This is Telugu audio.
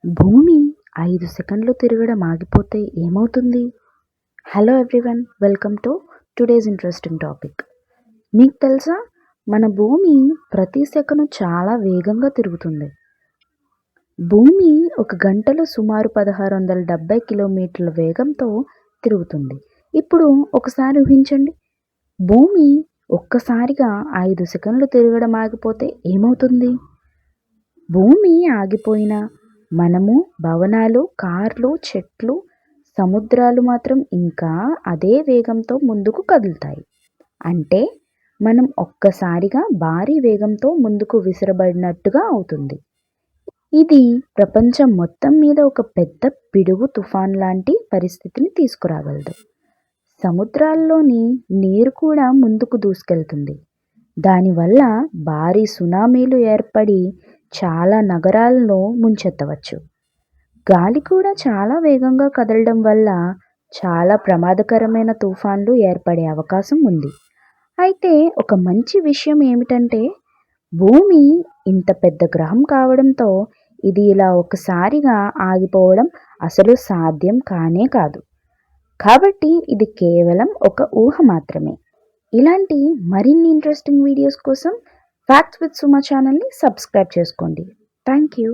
భూమి 5 సెకండ్లు తిరగడం ఆగిపోతే ఏమవుతుంది? Hello everyone, welcome to today's interesting topic. మీకు తెలుసా, మన భూమి ప్రతి సెకను చాలా వేగంగా తిరుగుతుంది. భూమి ఒక గంటలో సుమారు 1670 కిలోమీటర్ల వేగంతో తిరుగుతుంది. ఇప్పుడు ఒకసారి ఊహించండి, భూమి ఒక్కసారిగా 5 సెకండ్లు తిరగడం ఆగిపోతే ఏమవుతుంది? భూమి ఆగిపోయినా మనము, భవనాలు, కార్లు, చెట్లు, సముద్రాలు మాత్రం ఇంకా అదే వేగంతో ముందుకు కదులుతాయి. అంటే మనం ఒక్కసారిగా భారీ వేగంతో ముందుకు విసిరబడినట్టుగా అవుతుంది. ఇది ప్రపంచం మొత్తం మీద ఒక పెద్ద పిడుగు తుఫాన్ లాంటి పరిస్థితిని తీసుకురాగలదు. సముద్రాల్లోని నీరు కూడా ముందుకు దూసుకెళ్తుంది. దానివల్ల భారీ సునామీలు ఏర్పడి చాలా నగరాలను ముంచెత్తవచ్చు. గాలి కూడా చాలా వేగంగా కదలడం వల్ల చాలా ప్రమాదకరమైన తుఫాన్లు ఏర్పడే అవకాశం ఉంది. అయితే ఒక మంచి విషయం ఏమిటంటే, భూమి ఇంత పెద్ద గ్రహం కావడంతో ఇది ఇలా ఒకసారిగా ఆగిపోవడం అసలు సాధ్యం కానే కాదు. కాబట్టి ఇది కేవలం ఒక ఊహ మాత్రమే. ఇలాంటి మరిన్ని ఇంట్రెస్టింగ్ వీడియోస్ కోసం ఫ్యాక్ట్స్ విత్ సుమ ఛానల్ని సబ్స్క్రైబ్ చేసుకోండి. Thank you.